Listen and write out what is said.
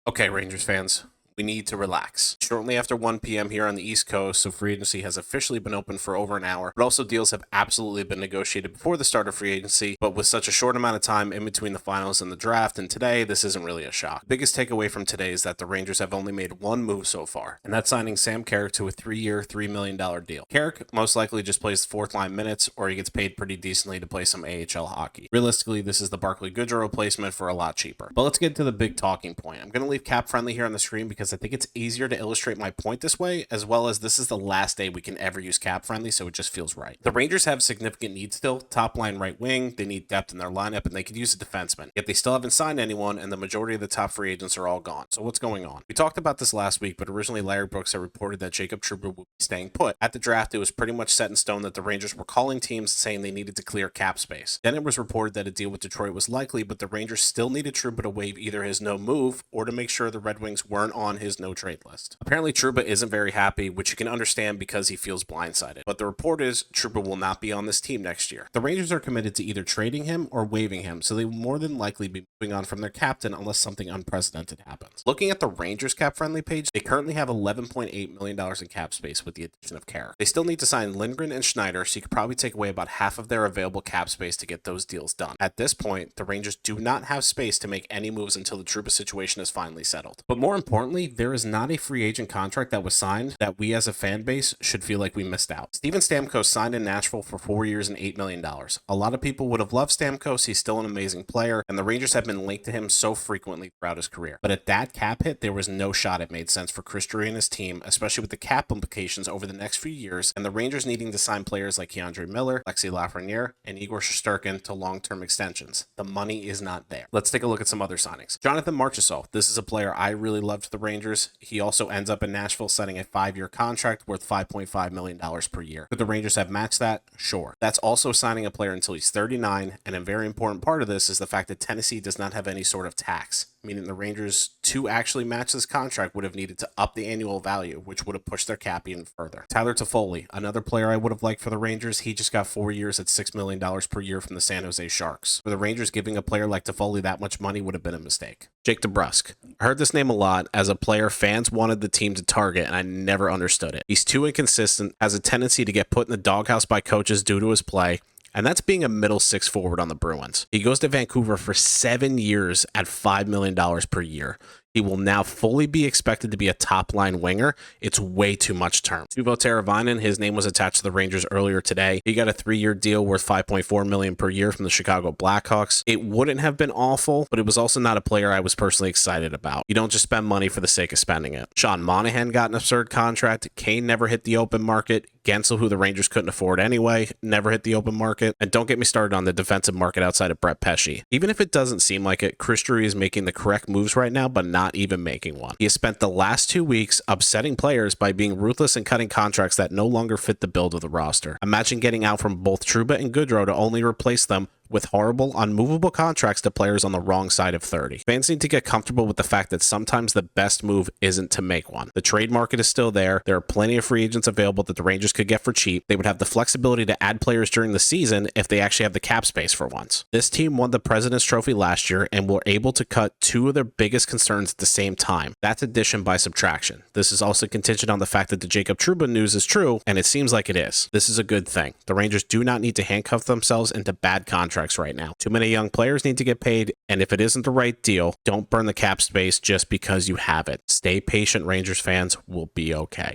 Okay, Rangers fans, we need to relax. Shortly after 1 p.m. here on the East Coast, so free agency has officially been open for over an hour, but also deals have absolutely been negotiated before the start of free agency. But with such a short amount of time in between the finals and the draft and today, this isn't really a shock. The biggest takeaway from today is that the Rangers have only made one move so far, and that's signing Sam Carrick to a 3-year, $3 million deal. Carrick most likely just plays fourth line minutes, or he gets paid pretty decently to play some AHL hockey. Realistically, this is the Barclay Goodrow replacement for a lot cheaper. But let's get to the big talking point. I'm going to leave cap friendly here on the screen because I think it's easier to illustrate my point this way, as well as this is the last day we can ever use cap friendly, so it just feels right. The Rangers have significant needs still. Top line right wing, they need depth in their lineup, and they could use a defenseman. Yet they still haven't signed anyone, and the majority of the top free agents are all gone. So what's going on? We talked about this last week, but originally Larry Brooks had reported that Jacob Trouba would be staying put. At the draft, it was pretty much set in stone that the Rangers were calling teams saying they needed to clear cap space. Then it was reported that a deal with Detroit was likely, but the Rangers still needed Trouba to waive either his no move or to make sure the Red Wings weren't on his no trade list. Apparently, Trouba isn't very happy, which you can understand because he feels blindsided. But the report is Trouba will not be on this team next year. The Rangers are committed to either trading him or waiving him, so they will more than likely be moving on from their captain unless something unprecedented happens. Looking at the Rangers cap-friendly page, they currently have $11.8 million in cap space with the addition of Carrick. They still need to sign Lindgren and Schneider, so you could probably take away about half of their available cap space to get those deals done. At this point, the Rangers do not have space to make any moves until the Trouba situation is finally settled. But more importantly, there is not a free agent contract that was signed that we as a fan base should feel like we missed out. Steven Stamkos signed in Nashville for 4 years and $8 million. A lot of people would have loved Stamkos. He's still an amazing player, and the Rangers have been linked to him so frequently throughout his career. But at that cap hit, there was no shot it made sense for Chris Drury and his team, especially with the cap implications over the next few years, and the Rangers needing to sign players like Keandre Miller, Alexi Lafreniere, and Igor Shesterkin to long-term extensions. The money is not there. Let's take a look at some other signings. Jonathan Marchessault. This is a player I really loved the Rangers. He also ends up in Nashville signing a 5-year contract worth $5.5 million per year. Could the Rangers have matched that? Sure. That's also signing a player until he's 39, and a very important part of this is the fact that Tennessee does not have any sort of tax, meaning the Rangers, to actually match this contract, would have needed to up the annual value, which would have pushed their cap even further. Tyler Toffoli, another player I would have liked for the Rangers. He just got 4 years at $6 million per year from the San Jose Sharks. For the Rangers, giving a player like Toffoli that much money would have been a mistake. Jake DeBrusk. I heard this name a lot. As a player, fans wanted the team to target, and I never understood it. He's too inconsistent, has a tendency to get put in the doghouse by coaches due to his play, and that's being a middle six forward on the Bruins. He goes to Vancouver for 7 years at $5 million per year. He will now fully be expected to be a top-line winger. It's way too much term. Teuvo Teravainen, his name was attached to the Rangers earlier today. He got a 3-year deal worth $5.4 million per year from the Chicago Blackhawks. It wouldn't have been awful, but it was also not a player I was personally excited about. You don't just spend money for the sake of spending it. Sean Monahan got an absurd contract. Kane never hit the open market. Gensel, who the Rangers couldn't afford anyway, never hit the open market. And don't get me started on the defensive market outside of Brett Pesce. Even if it doesn't seem like it, Chris Drury is making the correct moves right now, but not even making one. He has spent the last 2 weeks upsetting players by being ruthless and cutting contracts that no longer fit the build of the roster. Imagine getting out from both Trouba and Goodrow to only replace them with horrible, unmovable contracts to players on the wrong side of 30. Fans need to get comfortable with the fact that sometimes the best move isn't to make one. The trade market is still there. There are plenty of free agents available that the Rangers could get for cheap. They would have the flexibility to add players during the season if they actually have the cap space for once. This team won the President's Trophy last year and were able to cut 2 of their biggest concerns at the same time. That's addition by subtraction. This is also contingent on the fact that the Jacob Trouba news is true, and it seems like it is. This is a good thing. The Rangers do not need to handcuff themselves into bad contracts right now. Too many young players need to get paid, and if it isn't the right deal, don't burn the cap space just because you have it. Stay patient, Rangers fans. Will be okay.